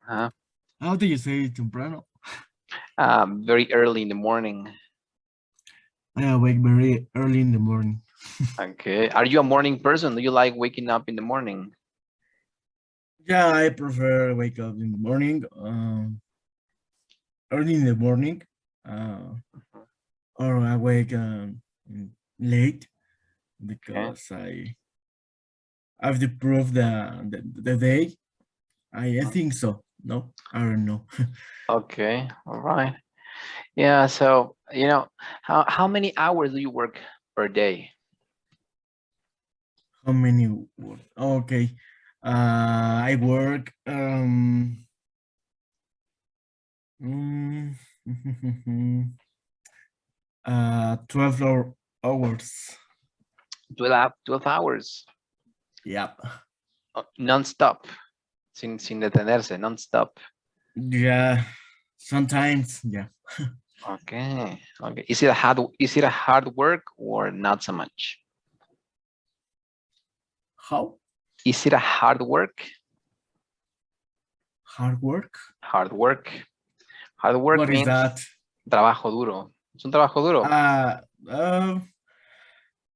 Uh, How do you say temprano? very early in the morning. I awake very early in the morning. Okay. Are you a morning person? Do you like waking up in the morning? Yeah, I prefer wake up in the morning. Early in the morning, uh, or I wake late Okay. because I have to prove the day. I think so. No, I don't know. Okay. All right. Yeah. So, how many hours do you work per day? How many work? Okay. I work mm, 12 hours. 12 hours. Yep. Non-stop. Sin detenerse, non-stop. Yeah. Sometimes, yeah. Okay. Okay. Is it a hard work or not so much? How? Is it a hard work? Hard work? Hard work. Hard work What is means that? trabajo duro. Es un trabajo duro. Uh, uh,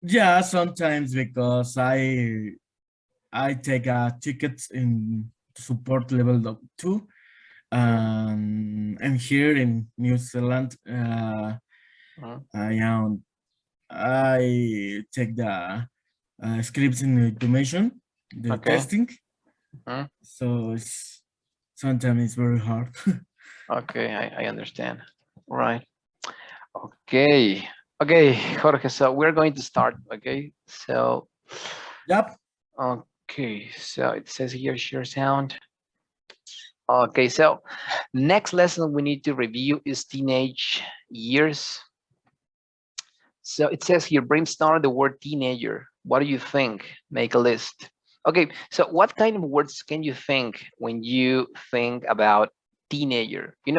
yeah, sometimes because I take a ticket in support level 2. Ujú, I'm here in New Zealand. ujú. I am I take the scripts in automation, the Okay. testing. Ujú. So sometimes it's very hard. Okay, I understand. Right. Okay. Okay, Jorge, so we're going to start. Okay. So, Yep. okay. So it says here share sound. Okay, so next lesson we need to review is teenage years. So it says here, brainstorm the word teenager. What do you think? Make a list. Okay, so what kind of words can you think when you think about teenager? You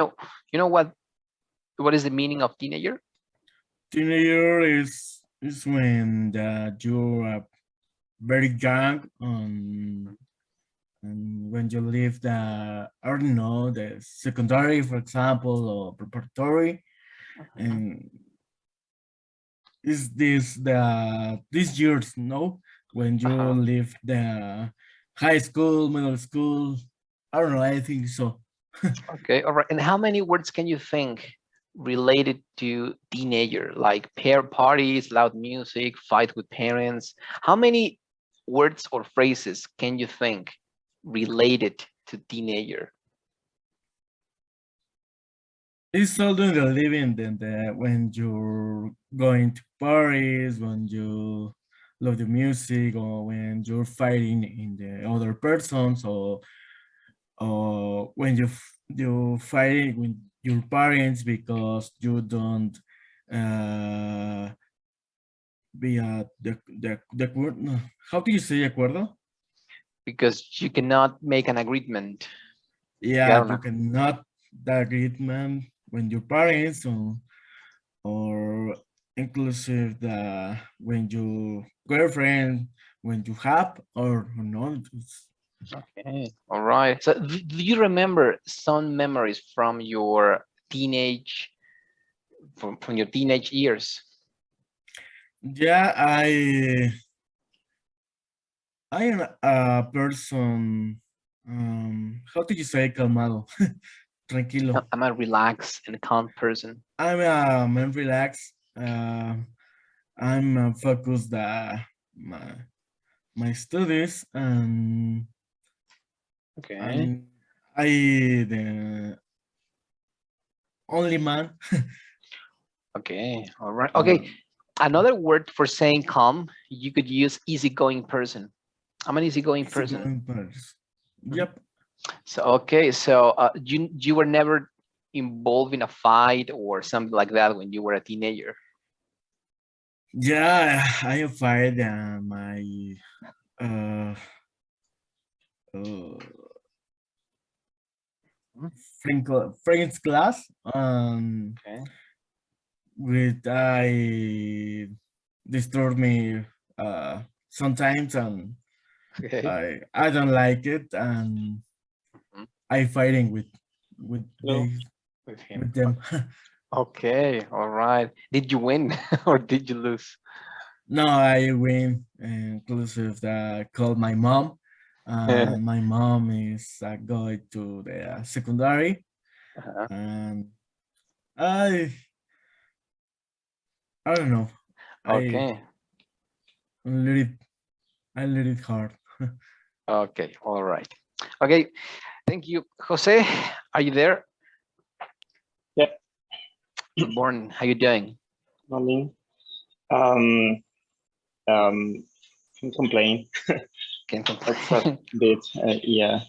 know what is the meaning of teenager? Teenager is when you are very young and when you leave I don't know, the secondary, for example, or preparatory, Mhm. and is this these years, no? When you Uh-huh. leave the high school, middle school, I don't know, I think so. Okay, all right. And how many words can you think related to teenager, like pair parties, loud music, fight with parents? How many words or phrases can you think related to teenager? It's older the living than when you're going to parties, when you love the music, or when you're fighting in the other persons, or when you fighting with your parents because you don't uh, be the no, how do you say acuerdo? Because you cannot make an agreement. Yeah, I Yeah, don't you know. cannot the agreement when your parents or inclusive the when you girlfriend when you have or not. Okay, all right. So do you remember some memories from your from your teenage years? Yeah, I am a person. How do you say calmado? Tranquilo. I'm a relaxed and calm person. I'm man relaxed. I'm focused my my studies Okay. and I the only man. Okay. All right. Okay. uh, Another word for saying calm, you could use easygoing person. I'm an easygoing person. Easygoing person. Mhm. Yep. So okay. So you were never involved in a fight or something like that when you were a teenager. Yeah, I find my uh, uh, Mhm. friends class Okay. with I disturb me sometimes and Okay. I don't like it and Mhm. I fighting with Hello. they with him. with them. Okay, all right. Did you win or did you lose? No, I win inclusive that called my mom. My mom is going to the secondary, Uh-huh. and I I don't know. I Okay, let it I let it hard. okay, all right. Okay, thank you. Jose, are you there? Yep. Good morning. How you doing? Morning. Um. Can complain. Can That's a complain. bit. Yeah.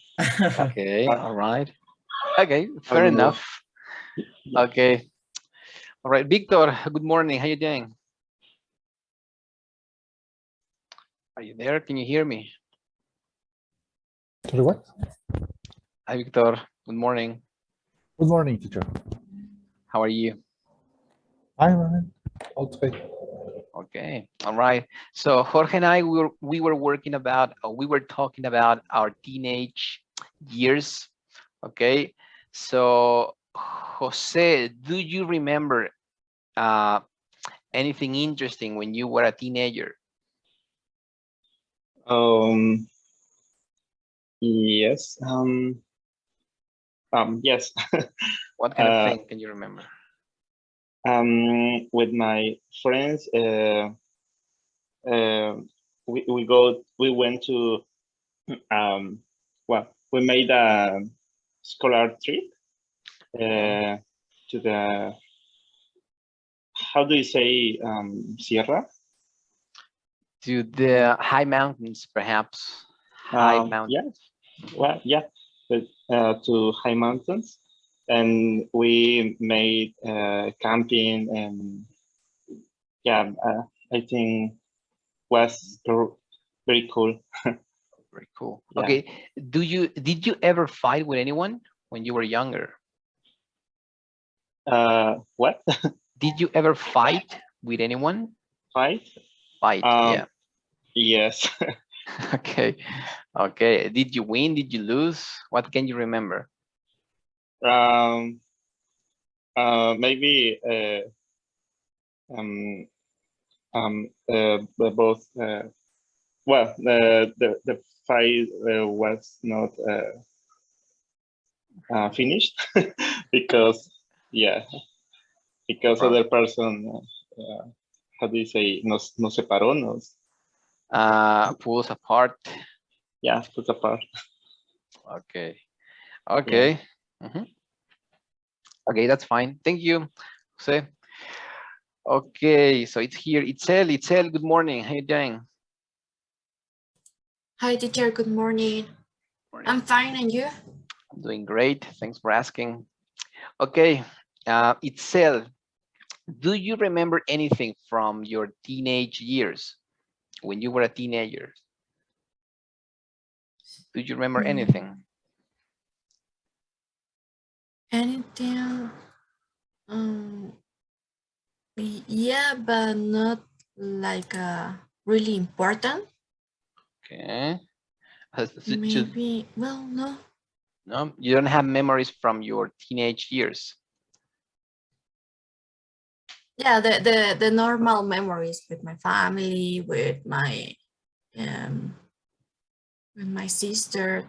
Okay, How all right. Okay, how fair you do? enough. Yeah. Okay, all right. Victor, good morning. How you doing? Are you there? Can you hear me? Sorry, what? Hi, Victor. Good morning. Good morning, teacher. How are you? I'm outside. Okay, all right. So Jorge and I we were working about we were talking about our teenage years. Okay, so Jose, do you remember uh, anything interesting when you were a teenager? Um. Yes. Yes. What kind of uh. thing can you remember? With my friends. Uh. We went to. Well, we made a scholar trip. Okay, To the. How do you say? Sierra. to the high mountains, perhaps. High Yeah. mountains. Mhm. Well, yeah, but to high mountains, and we made camping, and yeah, I think was very cool. Very cool. Yeah. Okay, did you ever fight with anyone when you were younger? What? Did you ever fight with anyone? Fight? Fight, Um, yeah. yes. Okay. Okay. Did you win? Did you lose? What can you remember? um, Maybe um, both. Well, the fight was not finished because yeah, because Well, other person, how do you say, nos separó, pulls apart. yeah, put apart. Okay. Yeah. Okay. Mhm. Okay, that's fine. Thank you. Jose. Okay, so it's here. Itzel, Itzel, good morning. How you doing? Hi, teacher. Good morning. Morning. I'm fine, and you? I'm doing great. Thanks for asking. Okay, Itzel, do you remember anything from your teenage years when you were a teenager? Do you remember anything? Anything? Um, yeah, but not like really important. Okay. Maybe. Well, no. No, you don't have memories from your teenage years. Yeah, the normal memories with my family, um, with my sister,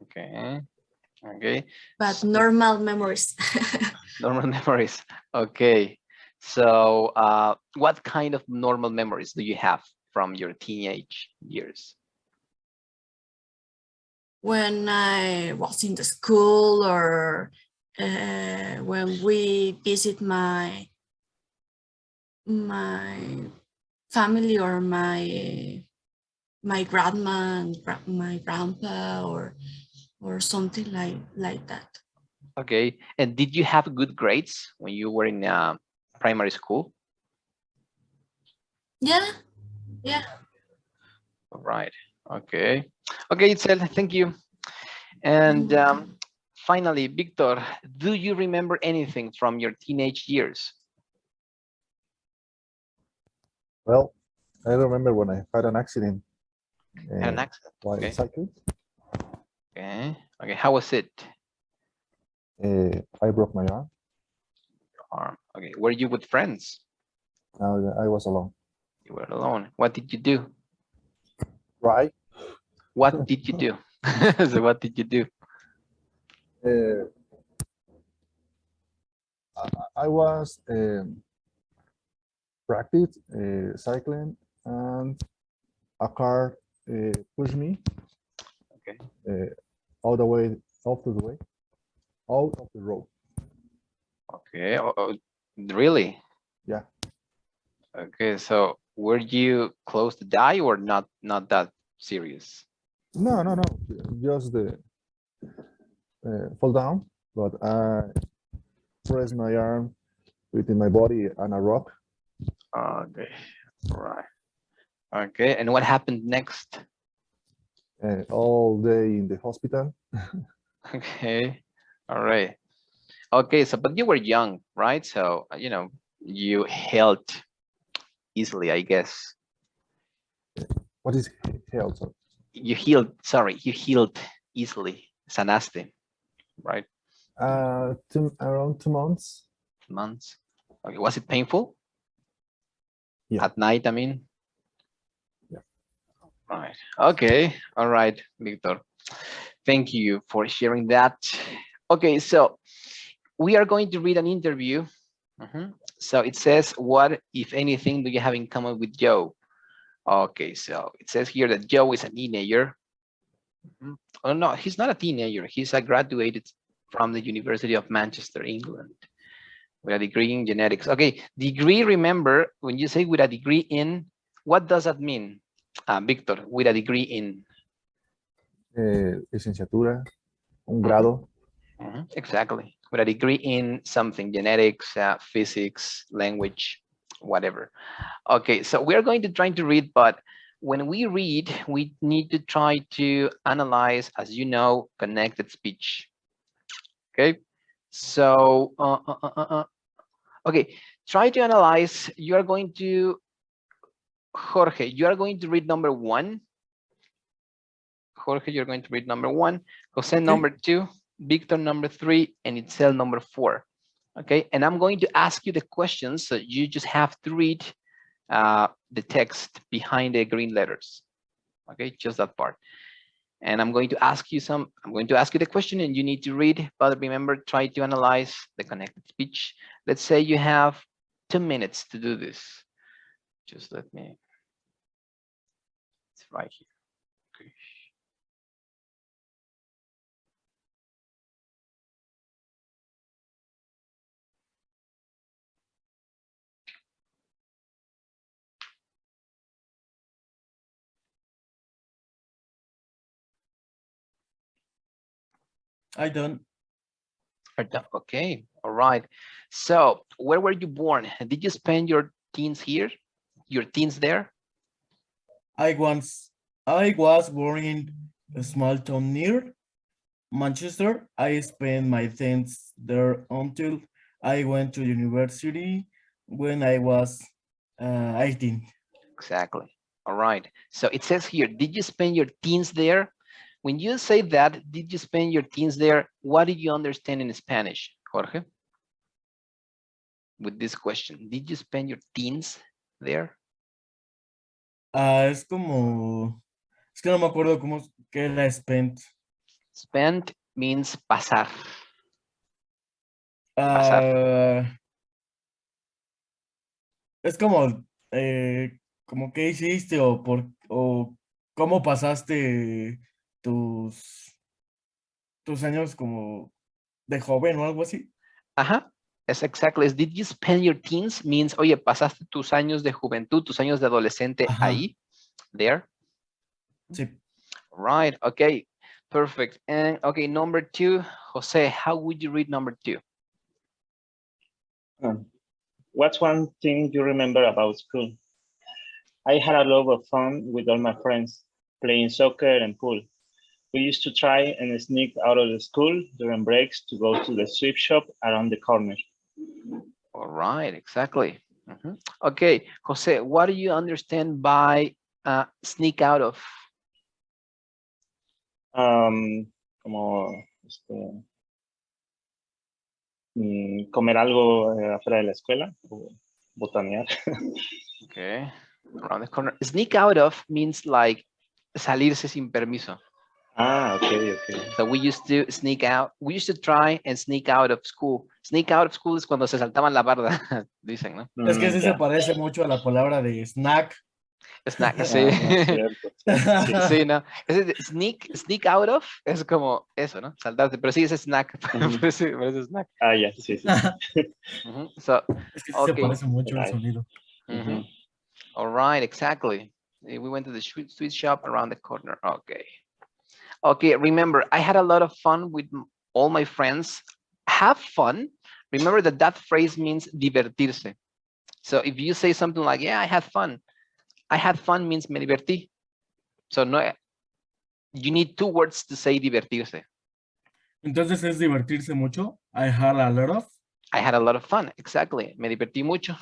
Okay. Okay. but normal memories. Normal memories. Okay. So, what kind of normal memories do you have from your teenage years? When I was in the school, or when we visit my family, or my grandma and my grandpa, or something like that. Okay. And did you have good grades when you were in primary school? Yeah, yeah. All right. Okay. Okay, Itzel, thank you. And finally, Victor, do you remember anything from your teenage years? Well, I remember when I had an accident Had an accident. while Okay. cycling. Okay. Okay, how was it? I broke my arm. Arm. Okay, were you with friends? I was alone. You were alone. What did you do? Right. What did you do? So what did you do? Uh, I was practice cycling, and a car pushed me Okay. all the way off to the way, out of the road. Okay. Really? Yeah. Okay. So were you close to die or not? Not that serious. No, no, no. Just the fall down, but I pressed my arm within my body on a rock. Okay. Right. Okay. And what happened next? All day in the hospital. Okay. All right. Okay. So, but you were young, right? So, you healed easily, I guess. What is health? You healed, sorry, you healed easily. Sanaste, right? Around 2 months. Months. Okay. Was it painful? Yeah. At night, I mean? Yeah. Right. Okay. All right, Victor. Thank you for sharing that. Okay, so we are going to read an interview. So it says, what, if anything, do you have in common with Joe? Okay, so it says here that Joe is a teenager. Oh, no, he's not a teenager. He's a graduated from the University of Manchester, England, with a degree in genetics. Okay, degree, remember, when you say with a degree in, what does that mean? Victor, with a degree in? Licenciatura, un grado. Exactly. With a degree in something, genetics, physics, language, whatever. Okay, so we're going to try to read, but when we read, we need to try to analyze, as you know, connected speech. Okay, so, okay, try to analyze. You are going to, Jorge, you are going to read number 1. Jorge, you're going to read number 1. Jose, number 2. Victor, number 3. And Itzel, number 4. Okay, and I'm going to ask you the questions, so you just have to read the text behind the green letters. Okay, just that part. And I'm going to ask you the question and you need to read, but remember, try to analyze the connected speech. Let's say you have 2 minutes to do this. Just let me, it's right here. Okay. I don't. Okay, all right. So where were you born? Did you spend your teens here? Your teens there? I was born in a small town near Manchester. I spent my teens there until I went to university when I was 18. Exactly. All right. So it says here, did you spend your teens there? When you say that, did you spend your teens there? What did you understand in Spanish, Jorge? With this question, did you spend your teens there? Es que no me acuerdo qué era spent. Spend means pasar. Pasar. Es como qué hiciste o cómo pasaste tus años como de joven o algo así. Ajá. Es exactly. Did you spend your teens means, oye, pasaste tus años de juventud, tus años de adolescente Ajá. ahí, there. Sí. Right. Okay. Perfect. And okay, number 2, Jose, how would you read number 2? What's one thing you remember about school? I had a lot of fun with all my friends, playing soccer and pool. We used to try and sneak out of the school during breaks to go to the sweet shop around the corner. All right, exactly. Okay, Jose, what do you understand by sneak out of? como comer algo afuera de la escuela o botanear. Okay. Around the corner. Sneak out of means like salirse sin permiso. Okay. So we used to sneak out. We used to try and sneak out of school. Sneak out of school es cuando se saltaban la barda, dicen, ¿no? Es que sí se Ya. parece mucho a la palabra de snack. Snack, sí. Cierto. Sí. Sí, ¿no? Ese de sneak out of es como eso, ¿no? Saltarse, pero sí es snack. Ujú. Parece snack. Ya, sí. Ujú. So, Es que sí se okay. parece mucho el Right. sonido. Mhm. All right, exactly. We went to the sweet shop around the corner. Okay. Okay, remember, I had a lot of fun with all my friends. Have fun. Remember that phrase means divertirse. So if you say something like, yeah, I had fun means me divertí. So no, you need two words to say divertirse. Entonces es divertirse mucho. I had a lot of. I had a lot of fun. Exactly. Me divertí mucho.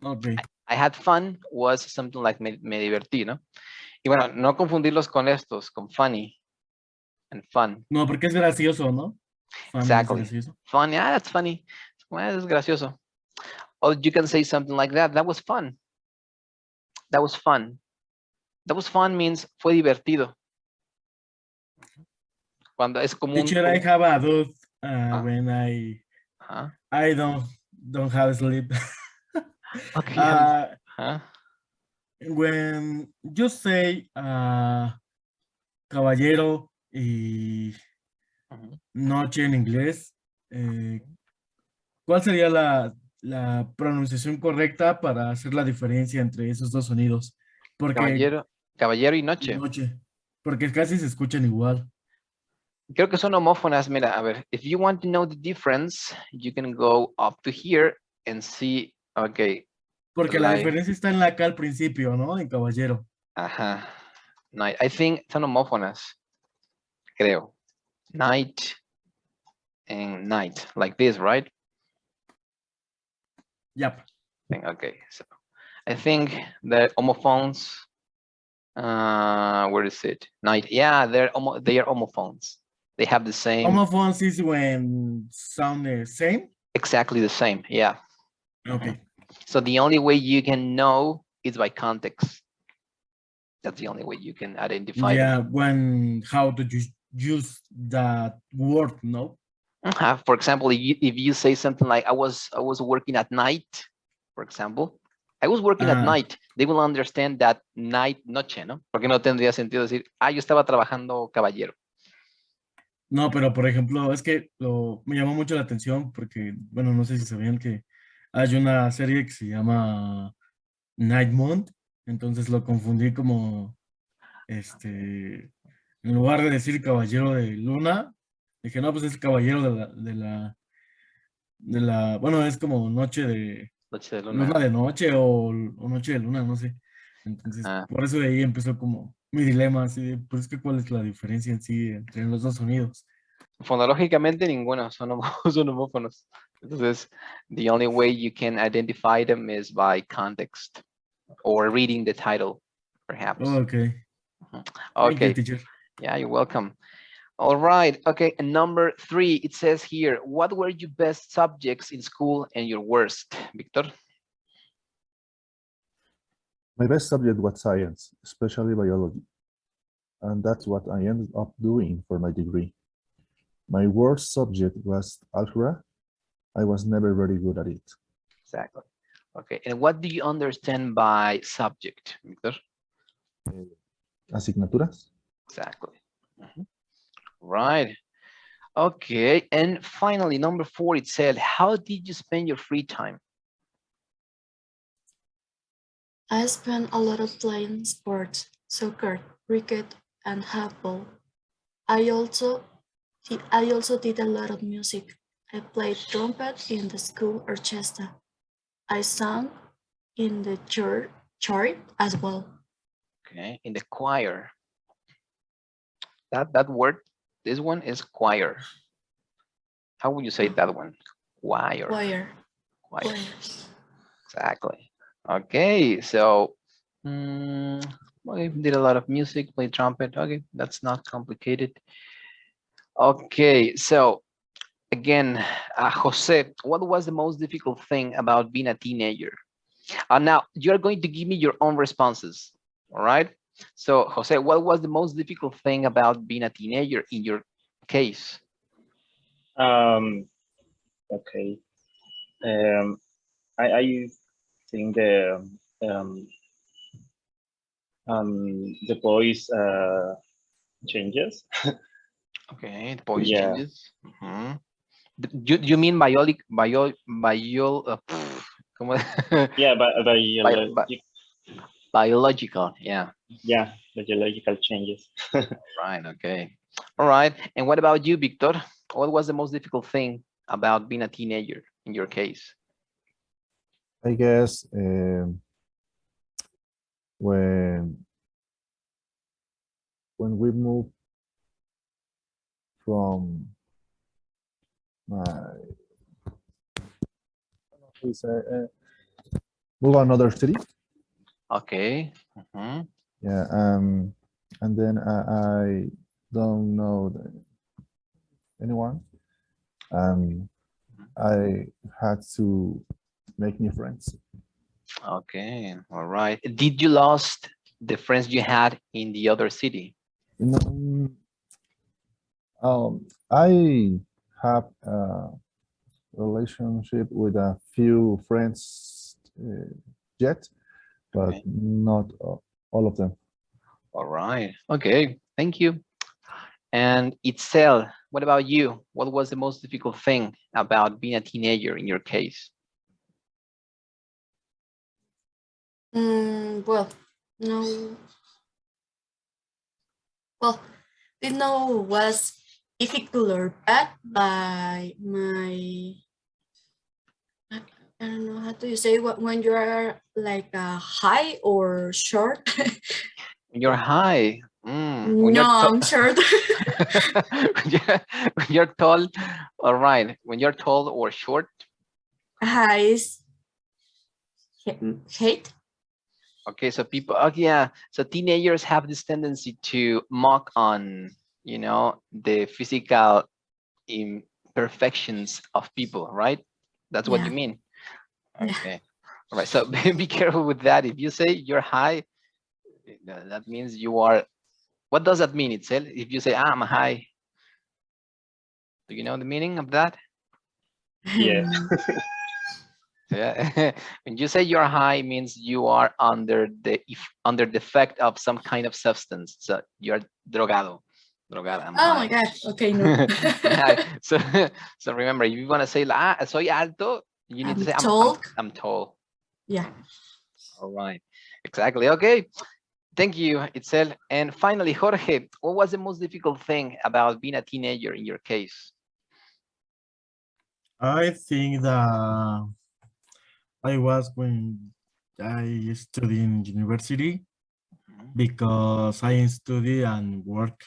Ok. I had fun was something like me divertí, ¿no? Y bueno, no confundirlos con estos, con funny and fun. No, porque es gracioso, ¿no? Funny es Exactly. gracioso. Fun, yeah, that's funny. Well, es gracioso. Or you can say something like that. That was fun. That was fun. That was fun means fue divertido. Cuando es común. Teacher, I have a doubt when Huh? I don't have sleep. Okay. Huh? When you say caballero y noche en inglés, ¿cuál sería la pronunciación correcta para hacer la diferencia entre esos dos sonidos? Porque Caballero y noche. noche, porque casi se escuchan igual. Creo que son homófonas. Mira, a ver, if you want to know the difference, you can go up to here and see, okay. Porque la diferencia está en la acá al principio, ¿no? En caballero. Ajá. Night. I think son homófonas. Creo. Night and night, like this, right? Yep. Okay, so I think the homophones, where is it? Night, yeah, they are homophones. They have the same. Homophones is when sound the same? Exactly the same, yeah. Okay. So the only way you can know is by context. That's the only way you can identify them. How do you use that word, no? For example, if you say something like, I was working at night, for example, I was working at night, they will understand that night, noche, ¿no? Porque no tendría sentido decir, yo estaba trabajando caballero. No, pero por ejemplo, es que me llamó mucho la atención porque, bueno, no sé si sabían que hay una serie que se llama Night Moon, entonces lo confundí como, en lugar de decir caballero de luna, dije, no, pues es caballero bueno, es como noche de luna de noche o noche de luna, no sé. Entonces, por eso de ahí empezó como mi dilema, así de, pues es que cuál es la diferencia en sí entre los dos sonidos. Fonológicamente ninguna, son homófonos. Entonces, the only way you can identify them is by context or reading the title, perhaps. Okay. Okay. Thank you, teacher. Yeah, you're welcome. All right. Okay. And number 3, it says here, what were your best subjects in school and your worst, Victor? My best subject was science, especially biology. And that's what I ended up doing for my degree. My worst subject was algebra. I was never very good at it. Exactly. Okay. And what do you understand by subject, Victor? Asignaturas. Exactly. Right. Okay. And finally, number 4, it said, how did you spend your free time? I spent a lot of playing sports, soccer, cricket, and handball. I also did a lot of music. I played trumpet in the school orchestra. I sang in the church as well. Okay, in the choir. That word, this one is choir. How would you say that one? Choir. Choir. Choir. Exactly. Okay, so well, you did a lot of music, played trumpet. Okay, that's not complicated. Okay, so again, Jose, what was the most difficult thing about being a teenager? Now you're going to give me your own responses. All right. So Jose, what was the most difficult thing about being a teenager in your case? Um, okay. Um, I think um, the voice changes. Okay, the voice Yeah, changes. Mhm. You mean ¿cómo? yeah, but Bio- bi- biological? Yeah. yeah, biological changes. Right. Okay. All right. And what about you, Victor? What was the most difficult thing about being a teenager in your case? I guess when we move from my we say, move another city. Okay. Mhm. Yeah. And then I don't know anyone. I had to make new friends. Okay. All right. Did you lost the friends you had in the other city? You know, I have a relationship with a few friends yet, but Okay. not all of them. All right. Okay. Thank you. And Itzel, what about you? What was the most difficult thing about being a teenager in your case? Well, no. Well, didn't know was difficult or bad by my. I don't know how do you say what when you are like high or short. When you're high, when No, you're I'm short. when you're tall, all right. When you're tall or short, High is hate. okay. So people, oh yeah. So teenagers have this tendency to mock on, the physical imperfections of people, right? That's what you Yeah, mean. yeah. Okay. All right. So be careful with that. If you say you're high, that means you are. What does that mean, Itzel? If you say, I'm high, do you know the meaning of that? Yeah, Yeah. When you say you're high, it means you are under the effect of some kind of substance. So you're drogado. Drogada, I'm Oh my high. God. Okay, no. I'm high. So so remember, if you want to say soy alto, you need to I'm say told. I'm tall. Yeah. All right. Exactly. Okay. Thank you, Itzel. And finally, Jorge, what was the most difficult thing about being a teenager in your case? I think that I was when I studied in university Mhm. because I study and work.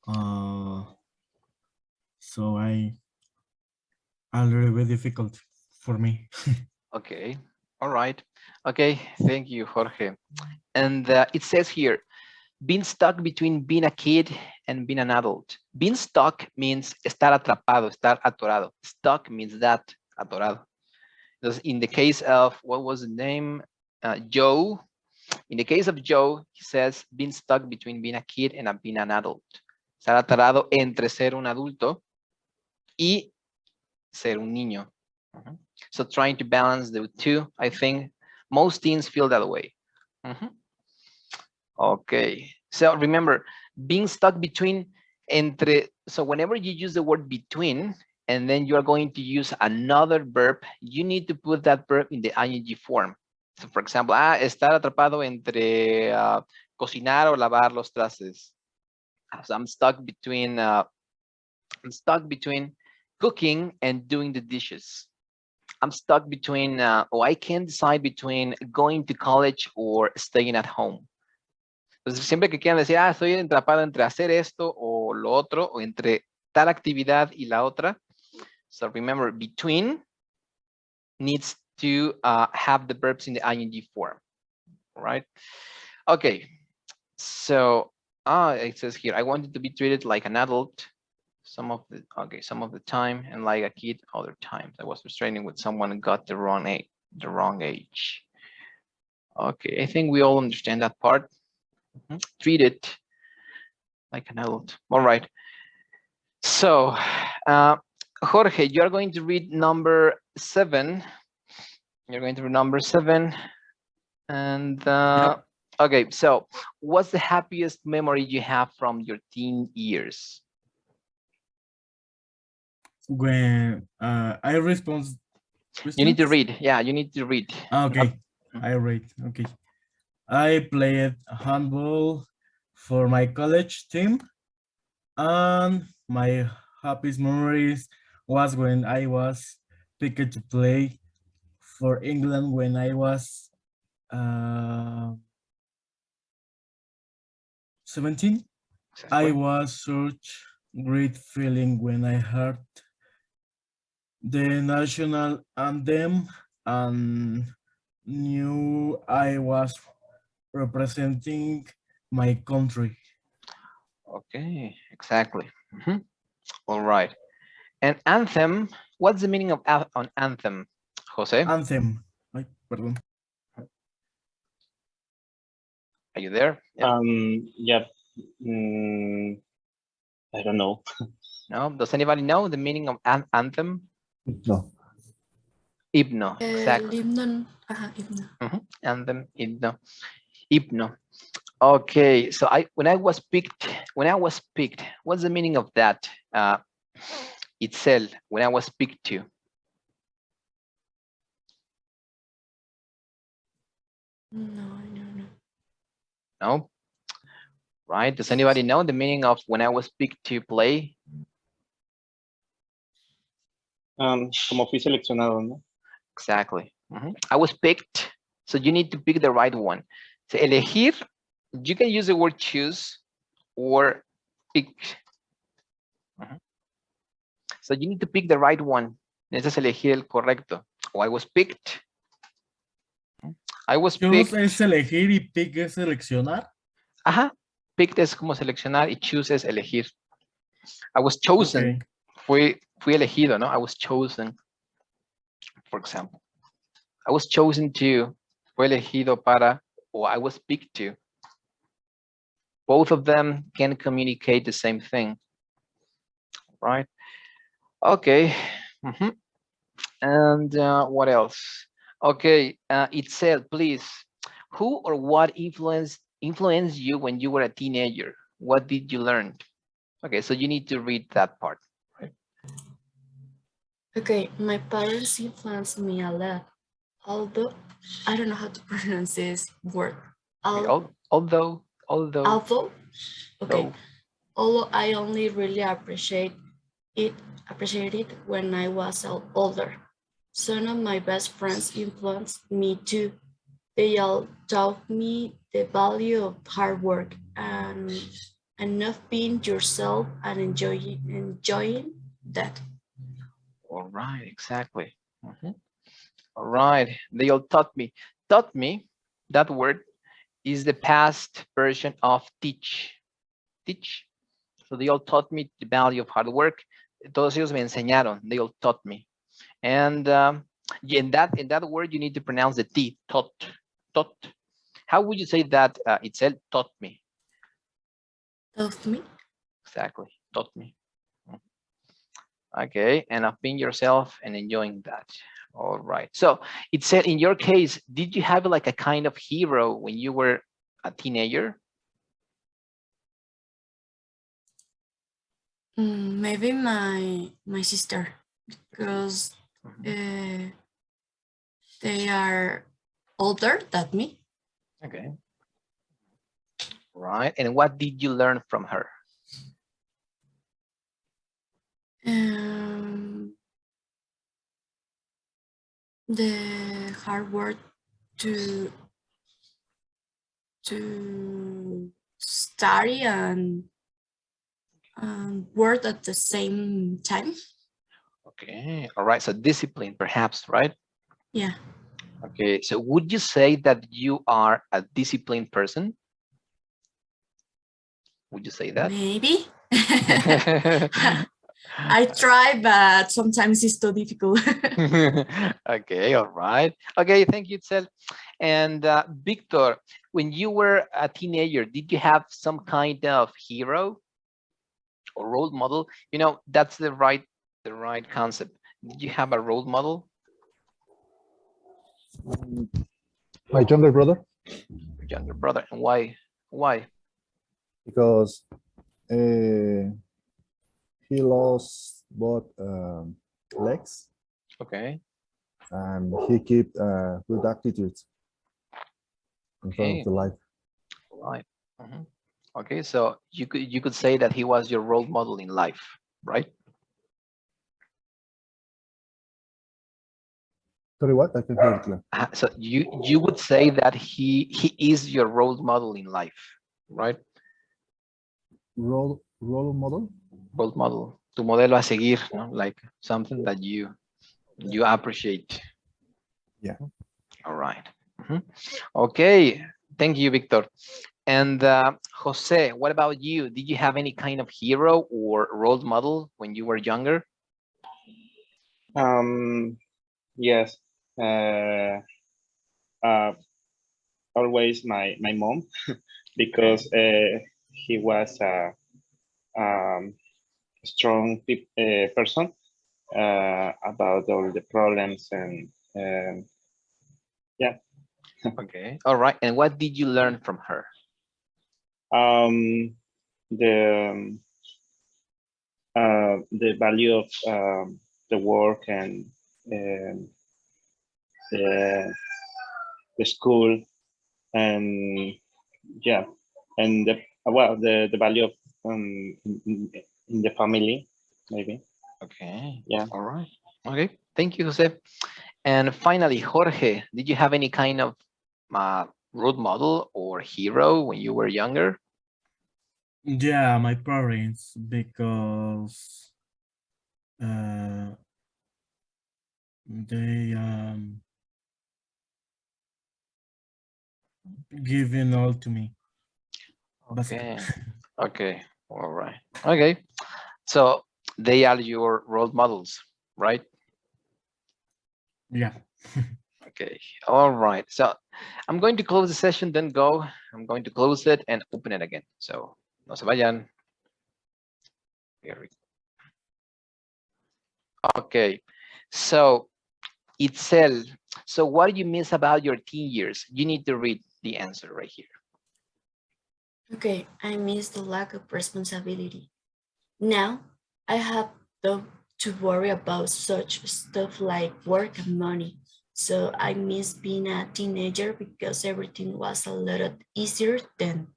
Uh, so I a little bit difficult for me. Okay. All right. Okay. Thank you, Jorge. And it says here, being stuck between being a kid and being an adult. Being stuck means estar atrapado, estar atorado. Stuck means that, atorado. Thus, in the case of, what was the name? Joe. In the case of Joe, he says, being stuck between being a kid and being an adult. Estar atorado entre ser un adulto y ser un niño. Mhm. So trying to balance the two, I think most teens feel that way. Mhm. Okay. So remember, being stuck between entre, so whenever you use the word between, and then you are going to use another verb, you need to put that verb in the ing form. So for example, estar atrapado entre cocinar o lavar los trastes. So I'm stuck between cooking and doing the dishes. I'm stuck between, or I can't decide between going to college or staying at home. Entonces, siempre que quieran decir, estoy atrapado entre hacer esto o lo otro, o entre tal actividad y la otra. So remember, between needs to have the verbs in the ing form, right? Okay, so it says here, I wanted to be treated like an adult. Some of the time, and like a kid other times. I was frustrated with someone and got the wrong age. Okay, I think we all understand that part. Treat it like an adult. All right. So, Jorge, you're going to read number 7. You're going to read number 7. And okay, so what's the happiest memory you have from your teen years? When I respond. You need to read. Yeah, you need to read. Okay, I read. Okay. I played handball for my college team, and my happiest memories was when I was picked to play for England when I was 17. I Exactly. was such great feeling when I heard the national anthem and knew I was representing my country. Okay, exactly. All right. And anthem, what's the meaning of an anthem, Jose? Anthem. Ay, perdón. Are you there? Yeah. Yeah. I don't know. No? Does anybody know the meaning of anthem? No. Himno, El exactly. himno. Ajá, himno. Anthem, himno. Okay, so when I was picked, what's the meaning of that itself? When I was picked to. No. No? Right? Does anybody know the meaning of when I was picked to play? Como fui seleccionado, ¿no? Exactly. I was picked, so you need to pick the right one. So elegir, you can use the word choose or pick. So you need to pick the right one. Necesitas elegir el correcto. O I was picked. I was Choose picked. es elegir y pick es seleccionar. Ajá. Picked es como seleccionar y choose es elegir. I was chosen. Okay. Fui elegido, ¿no? I was chosen, for example. I was chosen to. Fue elegido para, or I was picked to. Both of them can communicate the same thing, right? Okay. And what else? Okay, it said, please, who or what influenced you when you were a teenager? What did you learn? Okay, so you need to read that part. Right? Okay, my parents influenced me a lot. Although I don't know how to pronounce this word. Although. Okay. Although I only really appreciate it when I was older. Some of my best friends influenced me too. They all taught me the value of hard work and of being yourself and enjoying that. All right, exactly. All right, they all taught me. Taught me, that word is the past version of teach. Teach. So they all taught me the value of hard work. Todos ellos me enseñaron. They all taught me. And in that word, you need to pronounce the T. Taught. Taught. How would you say that itself? Taught me. Taught me. Exactly. Taught me. Okay, and of being yourself and enjoying that. All right. So it said, in your case, did you have like a kind of hero when you were a teenager? Maybe my sister, because they are older than me. Okay. Right. And what did you learn from her? The hard work to study and work at the same time. Okay. All right. So discipline, perhaps, right? Yeah. Okay. So would you say that you are a disciplined person? Would you say that? Maybe. I try, but sometimes it's too difficult. Okay, all right. Okay, thank you, Itzel. And Victor, when you were a teenager, did you have some kind of hero or role model? You know, that's the right concept. Did you have a role model? My younger brother, Your younger brother, and why? Why? because he lost both legs Okay. and he kept good attitudes in front Okay. of the life. Right. Mhm. Okay, so you could say that he was your role model in life, right? Sorry, what? I can hear it clear. So you would say that he is your role model in life, right? Role model? Role model, tu modelo a seguir, no? Like something that you appreciate. Yeah. All right. Mhm. Okay, thank you, Victor. And Jose, what about you? Did you have any kind of hero or role model when you were younger? Yes. Uh, uh, Always my mom, because he was a strong person about all the problems, and yeah. Okay. All right. And what did you learn from her? um, the value of the work, and um, the the school, and yeah, and the value of in the family, maybe. Okay. Yeah. All right. Okay. Thank you, Jose. And finally, Jorge, did you have any kind of role model or hero when you were younger? Yeah, my parents, because uh, they giving all to me, basically. Okay. Okay. All right. Okay. So they are your role models, right? Yeah. Okay. All right. So I'm going to close the session, then go. I'm going to close it and open it again. So no se vayan. Okay. So Itzel, so what do you miss about your teen years? You need to read the answer right here. Okay, I miss the lack of responsibility. Now I have to worry about such stuff like work and money. So I miss being a teenager because everything was a lot easier then.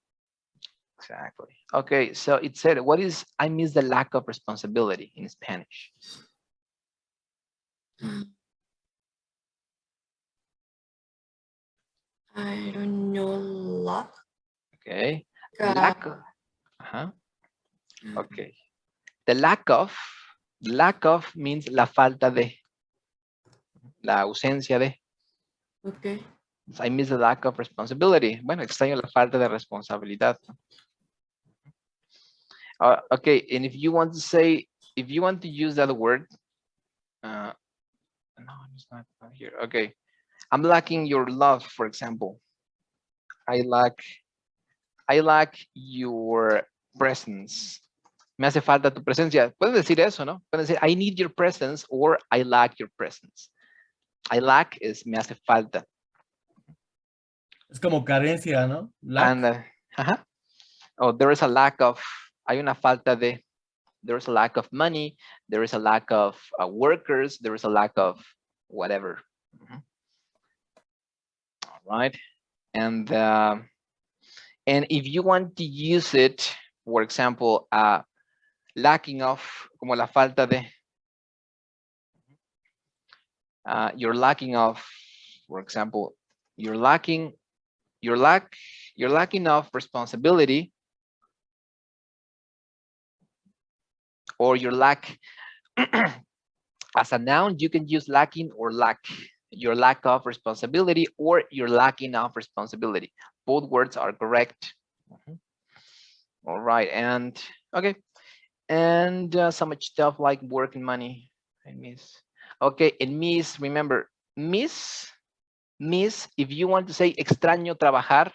Exactly. Okay, so it said, what is, I miss the lack of responsibility in Spanish? I don't know luck. Okay. Uh, Lack. Okay. The lack of means la falta de, la ausencia de. okay. I miss the lack of responsibility. Bueno, extraño la falta de responsabilidad. Okay, and if you want to say, if you want to use that word, no, it's not here. Okay, I'm lacking your love, for example. I lack your presence. Me hace falta tu presencia. Pueden decir eso, ¿no? Pueden decir, I need your presence or I lack your presence. I lack is me hace falta. Es como carencia, ¿no? Lack. And, oh, there is a lack of, hay una falta de, there is a lack of money, there is a lack of workers, there is a lack of whatever. All right. And if you want to use it, for example, lacking of, como la falta de, you're lacking of, for example, you're lacking of responsibility, or you're lack as a noun, you can use lacking or lack, your lack of responsibility or your lacking of responsibility. Both words are correct. All right, and okay, and so much stuff like work and money. I miss. Okay, and miss, remember, miss, if you want to say extraño trabajar,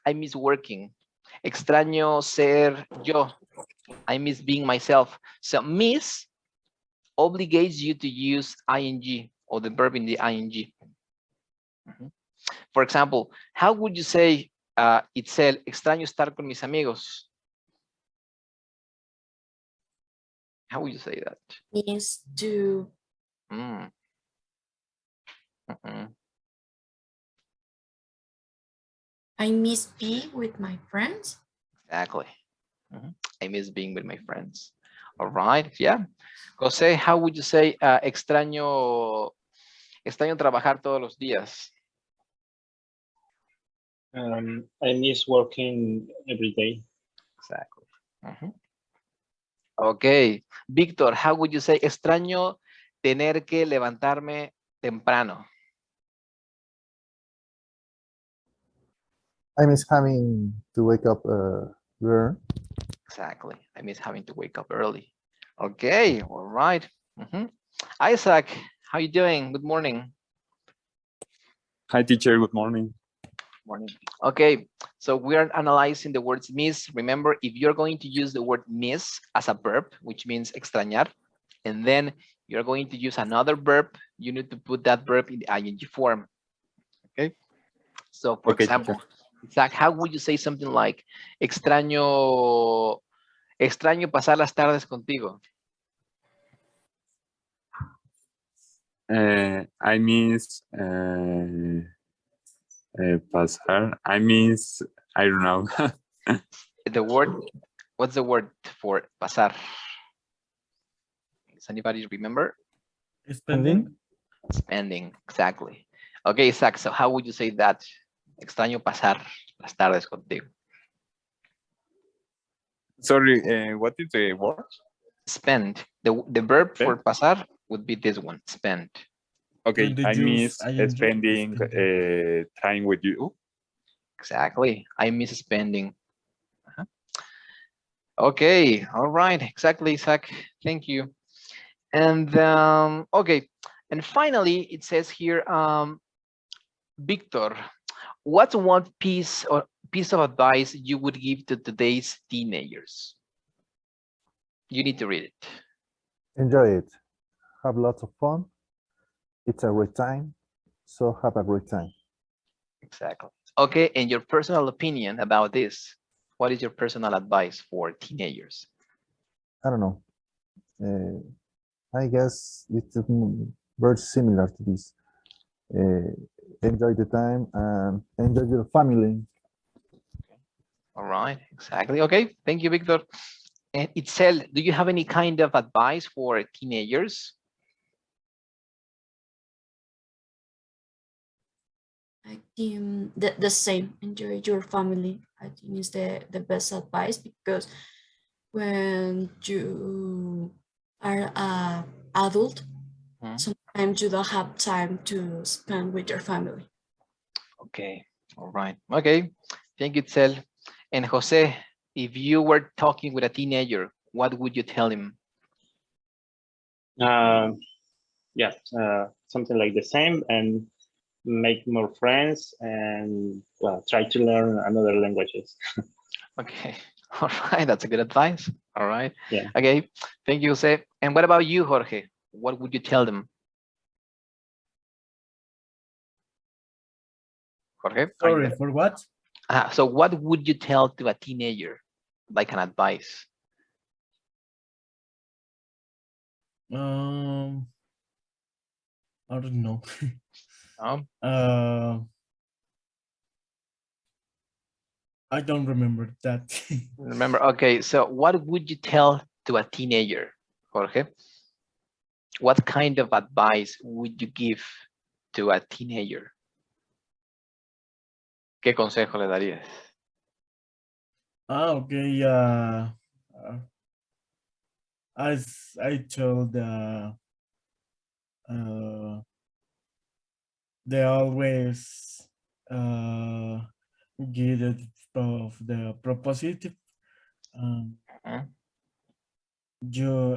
I miss working. Extraño ser yo, I miss being myself. So miss obligates you to use ing or the verb in the ing. For example, how would you say, Itzel, extraño estar con mis amigos? How would you say that? Means to Mm. Mm-mm. I miss be with my friends. Exactly. I miss being with my friends. All right, yeah. Jose, how would you say extraño trabajar todos los días? I miss working every day. Exactly. Okay, Víctor, how would you say extraño tener que levantarme temprano? I miss having to wake up early. Exactly. I miss having to wake up early. Okay, all right. Isaac, how you doing? Good morning. Hi, teacher. Good morning. Morning. Okay, so we are analyzing the words miss. Remember, if you're going to use the word miss as a verb, which means extrañar, and then you're going to use another verb, you need to put that verb in the ing form. Okay. So for Okay, example, teacher. Isaac, how would you say something like extraño pasar las tardes contigo? I miss pasar. I miss, I don't know. The word, what's the word for pasar? Does anybody remember? Spending. Spending, exactly. Okay, Isaac, so how would you say that? Extraño pasar las tardes contigo. Sorry, what is the word? Spend. The verb for Spend? pasar would be this one, spend. Okay, When they I use miss ing, spending spending. time with you. Exactly. I miss spending. Okay, all right, exactly, Isaac. Thank you. And okay, and finally, it says here, Victor, what's one piece of advice you would give to today's teenagers? You need to read it. Enjoy it. Have lots of fun. It's a great time. So have a great time. Exactly. Okay, and your personal opinion about this. What is your personal advice for teenagers? I don't know. I guess it's very similar to this. Enjoy the time and enjoy your family. All right, exactly. Okay, thank you, Victor. And Itzel, do you have any kind of advice for teenagers? I think the same. Enjoy your family. I think is the best advice because when you are a adult, sometimes you don't have time to spend with your family. Okay, all right. Okay, thank you, Itzel. And Jose, if you were talking with a teenager, what would you tell him? Yeah, something like the same, and make more friends, and well, try to learn another languages. Okay, all right, that's a good advice. All right. Yeah. Okay, thank you, Jose. And what about you, Jorge? What would you tell them? Jorge? are you Sorry, there? for what? So what would you tell to a teenager, like an advice? I don't know. Um, I don't remember that. remember, okay, so what would you tell to a teenager, Jorge? What kind of advice would you give to a teenager? ¿Qué consejo le darías? Okay. As I told, they always get it of the propositive. Mhm. you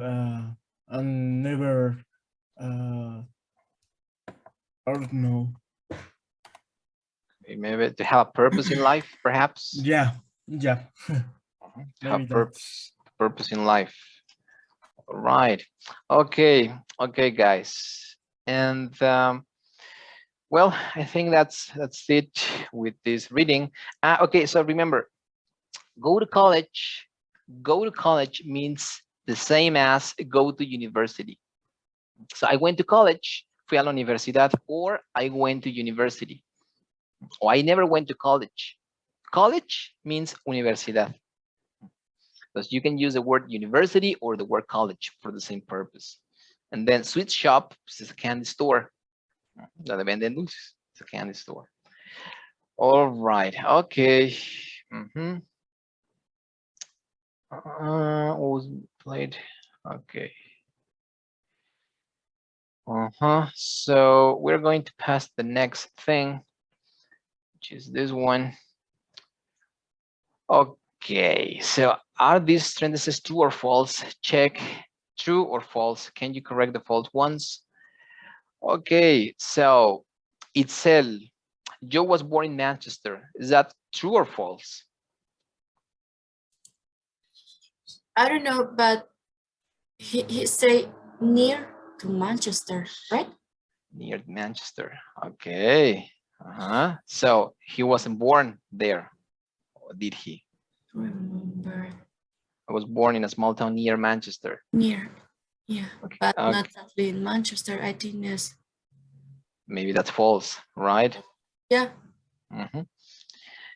and never I don't know. Maybe to have a purpose in life, perhaps. Yeah, Have maybe purpose in life. All right. Okay. Okay, guys. And well, I think that's it with this reading. Okay, so remember, go to college. Go to college means the same as go to university. So I went to college, fui a la universidad, or I went to university. Or I never went to college. College means universidad. Because you can use the word university or the word college for the same purpose. And then sweet shop is a candy store. Donde venden dulces. It's a candy store. All right. Okay. Was played. Okay. So we're going to pass the next thing, which is this one. Okay. So are these sentences true or false? Check true or false. Can you correct the false ones? Okay. So Itzel, Joe was born in Manchester. Is that true or false? I don't know, but he say near to Manchester, right? Near Manchester. Okay. So he wasn't born there, or did he? Remember. I was born in a small town near Manchester. Near, yeah, Okay. but not exactly in Manchester. I think yes. Maybe that's false, right? Yeah.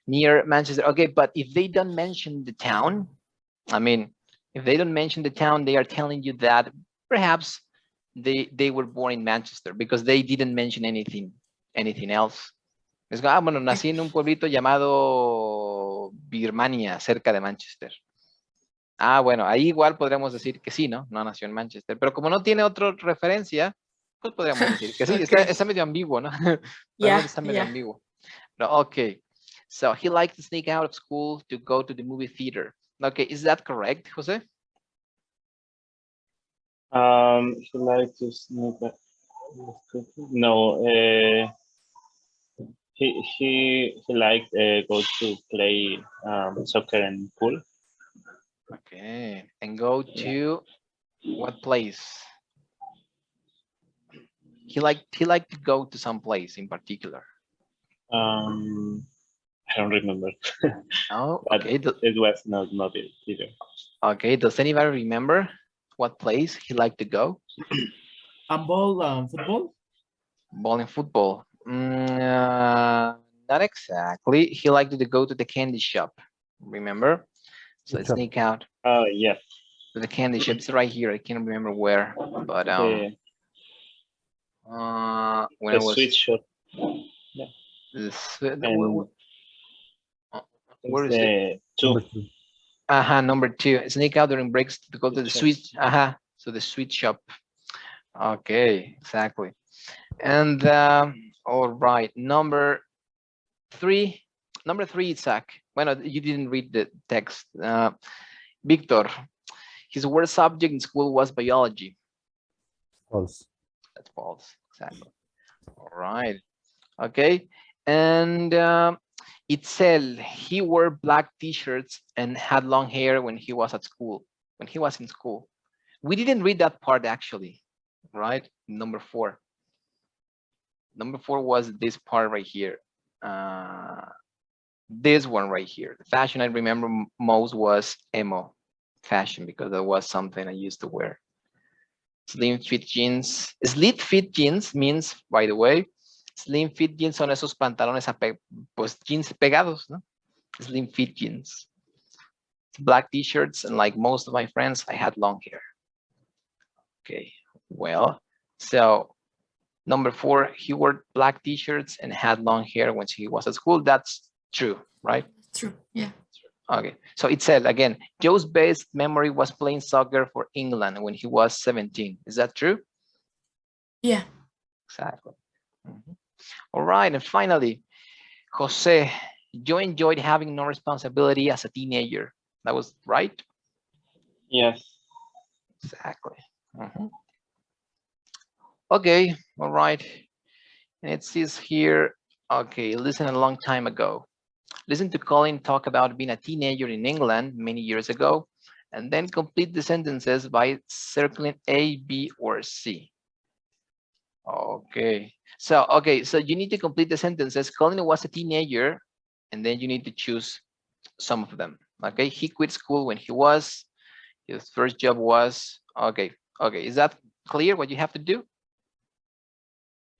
Near Manchester. Okay, but if they don't mention the town, I mean, if they don't mention the town, they are telling you that perhaps they were born in Manchester because they didn't mention anything else. Es como, bueno, nací en un pueblito llamado Birmania, cerca de Manchester. Bueno, ahí igual podríamos decir que sí, ¿no? No nació en Manchester, pero como no tiene otra referencia, pues podríamos decir que sí. Okay. Está medio ambiguo, ¿no? Yeah, Está medio yeah. ambiguo. No, okay. So he liked to sneak out of school to go to the movie theater. Okay, is that correct, Jose? He liked to sneak. No. He liked go to play soccer and pool. Okay, and go to what place? He liked to go to some place in particular. I don't remember. Oh, okay. It was not it either. Okay, does anybody remember what place he liked to go? Handball, football? Ball and football. Not exactly. He liked to go to the candy shop. Remember? So let's sneak out. Oh, yes. To the candy shop. It's right here. I can't remember where, but when The I was sweet shop. Yeah. Where is it? Two. Number 2. Sneak out during breaks to go to the sweet. So the sweet shop. Okay, exactly. And all right, number 3. Number 3, Isaac. Well, you didn't read the text. Victor, his worst subject in school was biology. False. That's false. Exactly. All right. Okay. And Itzel, he wore black t-shirts and had long hair when he was at school. When he was in school, we didn't read that part actually, right? Number 4. Number 4 was this part right here. This one right here. The fashion I remember most was emo fashion because that was something I used to wear. Slim fit jeans. Slim fit jeans means, by the way, slim fit jeans son esos pantalones, pues jeans pegados, ¿no? Slim fit jeans. Black t-shirts, and like most of my friends, I had long hair. Okay, well, so number 4, he wore black t-shirts and had long hair when he was at school. That's true, right? True, yeah. Okay, so it said again, Joe's best memory was playing soccer for England when he was 17. Is that true? Yeah. Exactly. All right, and finally, Jose, Joe enjoyed having no responsibility as a teenager. That was right? Yes. Exactly. Mhm. Okay, all right. And it says here, okay, listen a long time ago. Listen to Colin talk about being a teenager in England many years ago, and then complete the sentences by circling A, B, or C. Okay. So you need to complete the sentences. Colin was a teenager, and then you need to choose some of them. Okay. He quit school when he was. His first job was. Okay. Okay. Is that clear? What you have to do?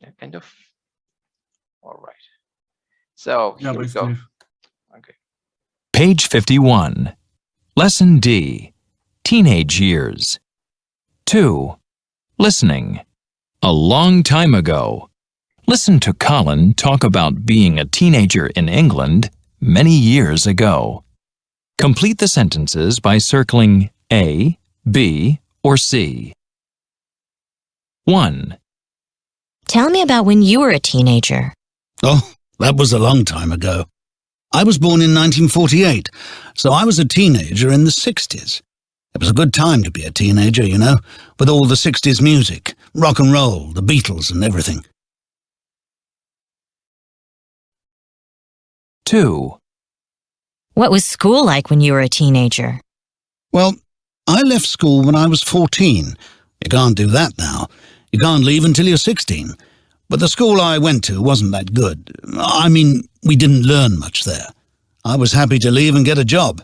Yeah, kind of. All right. So Yeah, here we go. basically. Okay. Page 51. Lesson D. Teenage years. 2. Listening. A long time ago. Listen to Colin talk about being a teenager in England many years ago. Complete the sentences by circling A, B, or C. 1. Tell me about when you were a teenager. Oh, that was a long time ago. I was born in 1948, so I was a teenager in the 60s. It was a good time to be a teenager, you know, with all the 60s music, rock and roll, the Beatles and everything. 2. What was school like when you were a teenager? Well, I left school when I was 14. You can't do that now. You can't leave until you're 16. But the school I went to wasn't that good. I mean, we didn't learn much there. I was happy to leave and get a job.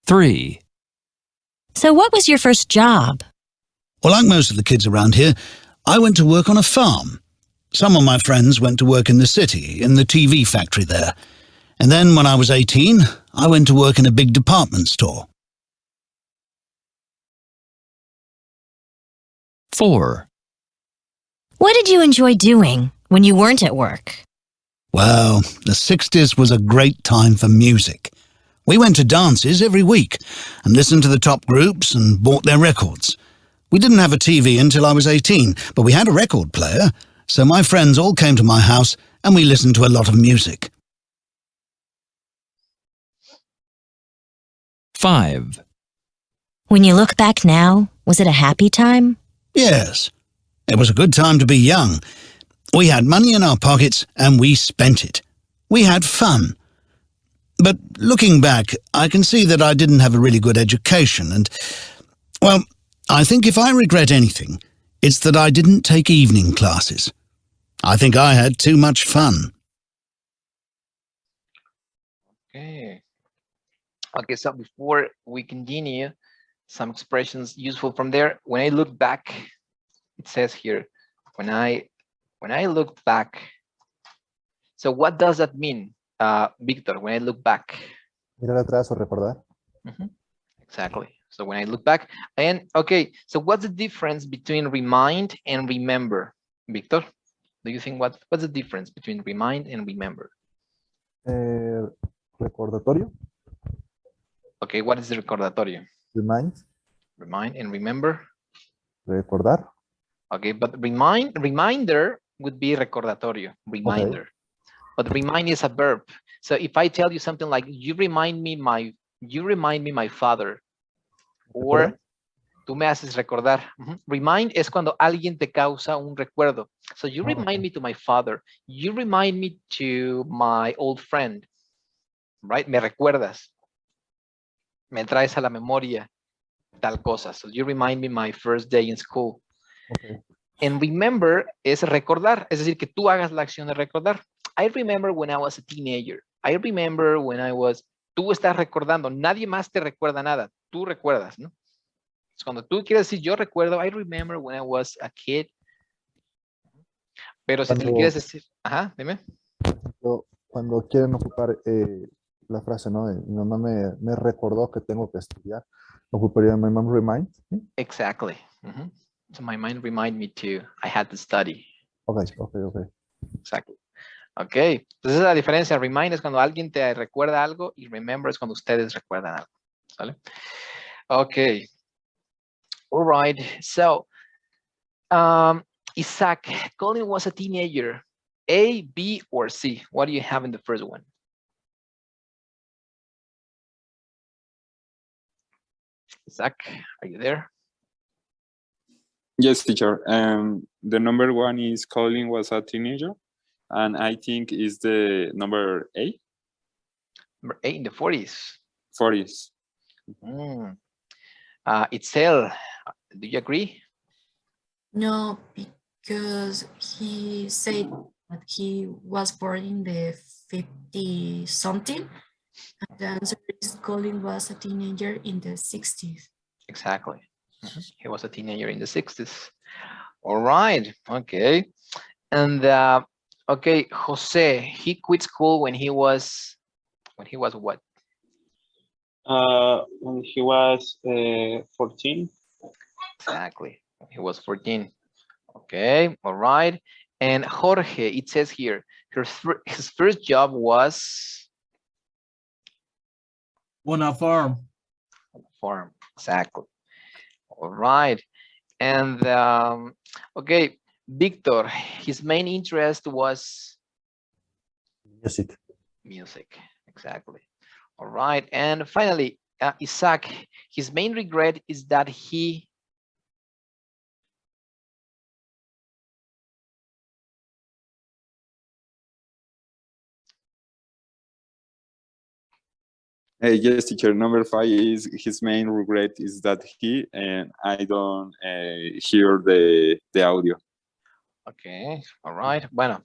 3. So what was your first job? Well, like most of the kids around here, I went to work on a farm. Some of my friends went to work in the city, in the TV factory there. And then when I was 18, I went to work in a big department store. 4. What did you enjoy doing when you weren't at work? Well, the 60s was a great time for music. We went to dances every week and listened to the top groups and bought their records. We didn't have a TV until I was 18, but we had a record player, so my friends all came to my house and we listened to a lot of music. 5. When you look back now, was it a happy time? Yes, it was a good time to be young. We had money in our pockets and we spent it. We had fun. But looking back, I can see that I didn't have a really good education and, well, I think if I regret anything, it's that I didn't take evening classes. I think I had too much fun. Okay. Okay, so before we continue, some expressions useful from there. When I look back, it says here, when I look back. So what does that mean, Victor, when I look back? Mirar atrás o recordar. Exactly. So when I look back, and okay, so what's the difference between remind and remember, Victor? Do you think what's the difference between remind and remember? Recordatorio. Okay, what is the recordatorio? Remind. Remind and remember. Recordar. Okay, but reminder would be recordatorio, reminder. Okay. But remind is a verb. So if I tell you something like you remind me my father, or tú me haces recordar. Remind es cuando alguien te causa un recuerdo. So you remind me to my father, you remind me to my old friend, right? Me recuerdas. Me traes a la memoria tal cosa. So you remind me my first day in school. Okay. And remember es recordar, es decir, que tú hagas la acción de recordar. I remember when I was a teenager. I remember when I was, tú estás recordando, nadie más te recuerda nada, tú recuerdas, ¿no? Es cuando tú quieres decir, yo recuerdo, I remember when I was a kid. Pero si te le quieres decir, ajá, dime. Cuando quieren ocupar la frase, ¿no? Mi mamá me recordó que tengo que estudiar. Ocuparía my mom remind. ¿Sí? Exactly. So my mind remind me to, I had to study. Okay. Exactly. Ok. Entonces esa es la diferencia. Remind es cuando alguien te recuerda algo y remember es cuando ustedes recuerdan algo. ¿Sale? Ok. All right. So, Isaac, Colin was a teenager. A, B, or C? What do you have in the first one? Zach, are you there? Yes, teacher. The number one is Colin was a teenager, and I think is the number 8. Number 8 in the 40s. 40s. Mm. Itzel, do you agree? No, because he said that he was born in the 50 something. And the answer is Colin was a teenager in the 60s. Exactly. He was a teenager in the 60s. All right. Okay. And okay, Jose, he quit school when he was what? When he was 14. Exactly. When he was 14. Okay. All right. And Jorge, it says here, his first job was On a farm. on the farm. Exactly. All right. And okay, Victor, his main interest was Music. music. Exactly. All right. And finally, Isaac, his main regret is that he Yes, teacher. Number 5 is his main regret is that he and I don't hear the audio. okay. All right. Bueno.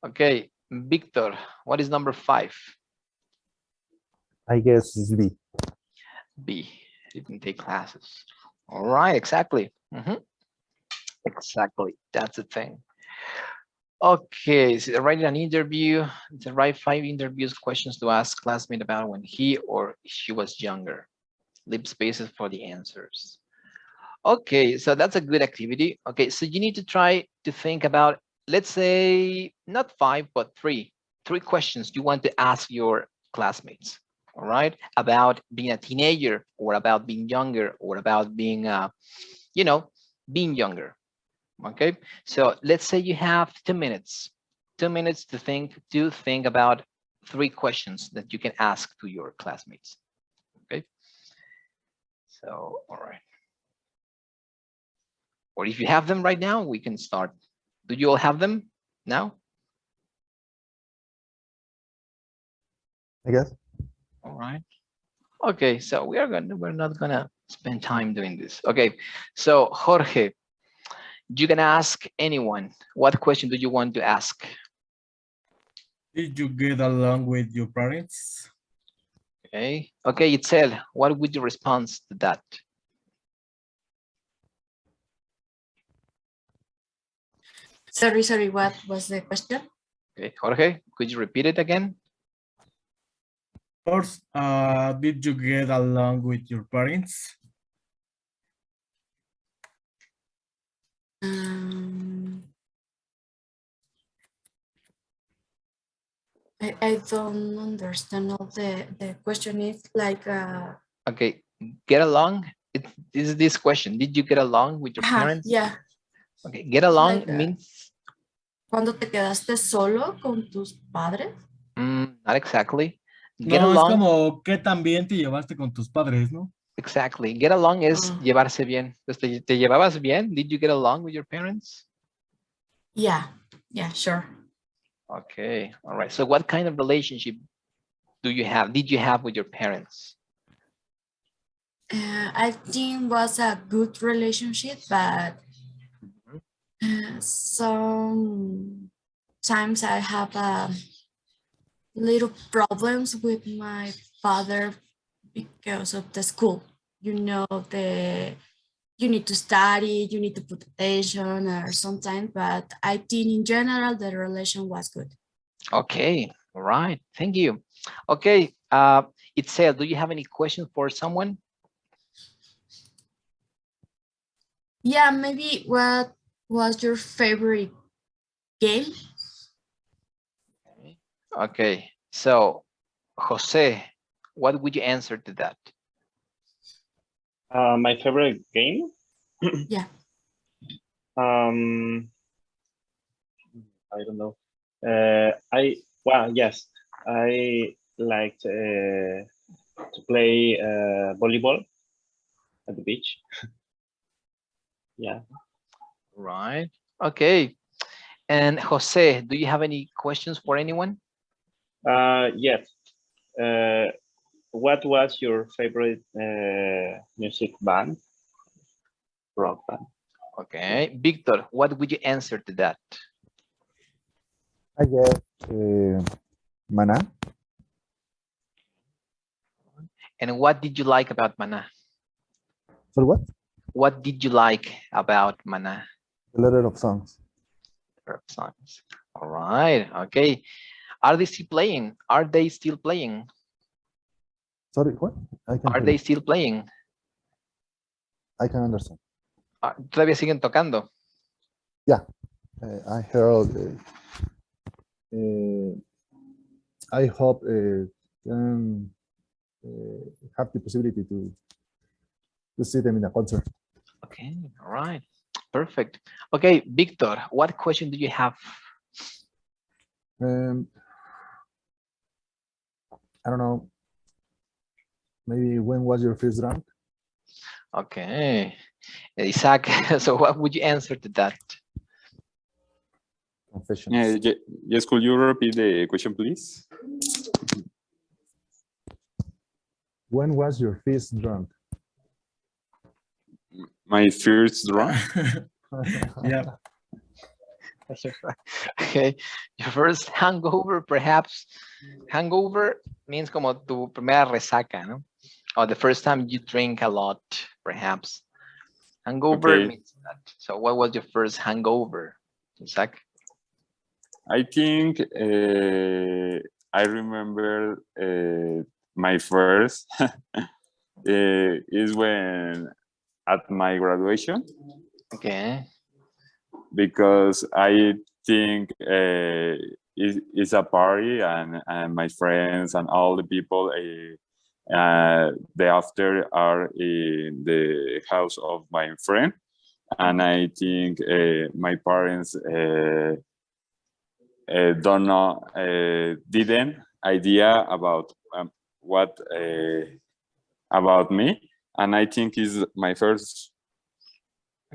Okay. Victor, what is number 5? I guess it's B. B. Didn't take classes. All right. Exactly. Exactly. That's the thing. Okay, so writing an interview, to write 5 interviews questions to ask classmate about when he or she was younger. Leave spaces for the answers. Okay, so that's a good activity. Okay, so you need to try to think about, let's say, not 5, but 3 questions you want to ask your classmates, all right, about being a teenager or about being younger or about being, being younger. Okay, so let's say you have 2 minutes, 2 minutes to think about 3 questions that you can ask to your classmates. Okay, so all right, or if you have them right now, we can start. Do you all have them now? I guess. All right. Okay, so we're not gonna spend time doing this. Okay, so Jorge, you can ask anyone. What question do you want to ask? Did you get along with your parents? Okay, okay, Itzel, what would your response to that? Sorry, what was the question? Okay, Jorge, could you repeat it again? First, did you get along with your parents? I don't understand all the question is like Okay, get along. It is this question. Did you get along with your parents? yeah. Okay, get along Like, means ¿cuándo te quedaste solo con tus padres? not exactly. Get No, es along, como qué tan bien te llevaste con tus padres, ¿no? exactly. Get along is Ah. llevarse bien. Entonces, ¿te llevabas bien? Did you get along with your parents? Yeah, sure. Okay, all right. So what kind of relationship did you have with your parents? I think was a good relationship, but sometimes I have little problems with my father because of the school. You know, you need to study, you need to put attention or sometimes, but I think in general the relation was good. Okay, all right. Thank you. Okay, Itzel, do you have any questions for someone? Yeah, maybe what was your favorite game? Okay, so Jose, what would you answer to that? My favorite game? Yeah. I don't know. Yes, I liked to play volleyball. at the beach. Yeah. Right. Okay. And Jose, do you have any questions for anyone? Yes. What was your favorite music band? Rock band. Okay. Victor, what would you answer to that? I guess Mana. And what did you like about Mana? For what? What did you like about Mana? A lot of songs. Songs. All right. Okay. Are they still playing? Are they still playing? Sorry, what? I can Are hear they you. still playing? I can understand. ¿Todavía siguen tocando? Yeah, I heard. I hope can have the possibility to see them in a concert. Okay. All right. Perfect. Okay, Victor, what question do you have? I don't know. Maybe when was your first drunk? Okay. Isaac, so what would you answer to that? Confessions. Yes, could you repeat the question, please? When was your first drunk? My first drunk? Yeah. Okay, your first hangover, perhaps. Hangover means como tu primera resaca, ¿no? Or the first time you drink a lot, perhaps. Hangover Okay. means that. So what was your first hangover, Isaac? I think I remember my first is when at my graduation, Okay. because I think it's a party and my friends and all the people the after are in the house of my friend, and I think my parents don't know, didn't idea about what about me, and I think is my first.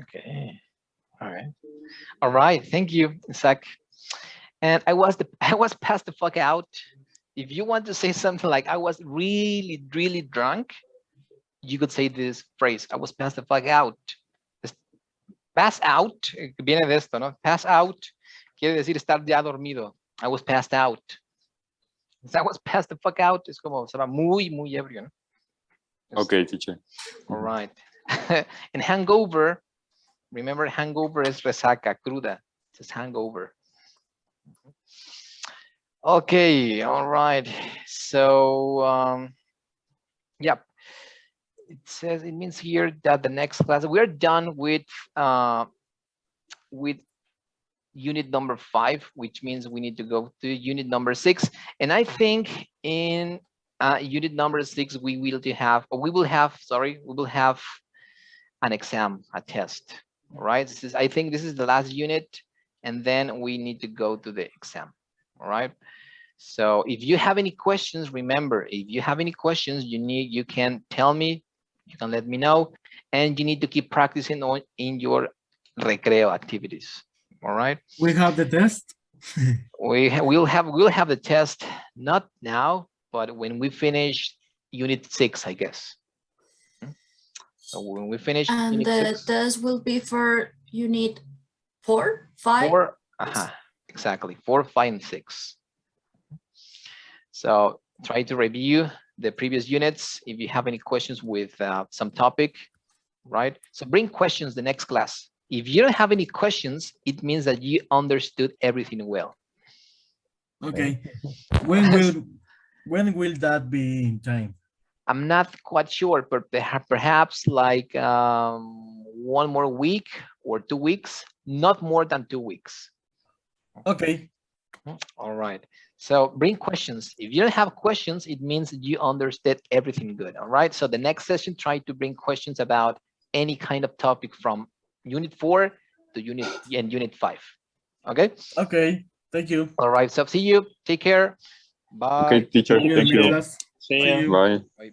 Okay. All right. All right. Thank you, Isaac. And I was passed the fuck out. If you want to say something like I was really, really drunk, you could say this phrase, I was passed the fuck out. Pass out, viene de esto, ¿no? Pass out quiere decir estar ya dormido. I was passed out. I was passed the fuck out es como estaba muy, muy ebrio, ¿no? Okay, teacher. All right. And hangover, remember hangover is resaca, cruda. It's hangover. Okay, all right. So, yep. It says, it means here that the next class, we're done with unit number 5, which means we need to go to unit number 6. And I think in unit number 6, we will have an exam, a test. All right. I think this is the last unit, and then we need to go to the exam. All right. So if you have any questions, remember, if you have any questions, you can tell me, you can let me know, and you need to keep practicing in your recreo activities. All right. We have the test. We'll have the test, not now, but when we finish unit 6, I guess. So when we finish And unit the 6, test will be for unit 4, 5? 4, exactly, 4, 5, and 6. So try to review the previous units. If you have any questions with some topic, right? So bring questions the next class. If you don't have any questions, it means that you understood everything well. Okay. When will that be in time? I'm not quite sure, but perhaps like 1 more week or 2 weeks, not more than 2 weeks. Okay. All right. So bring questions. If you don't have questions, it means you understood everything good. All right. So the next session, try to bring questions about any kind of topic from unit 4 to unit 5. Okay. Okay. Thank you. All right. So see you. Take care. Bye. Okay, teacher. See you Thank in you. class. See See ya. you. Bye. Bye.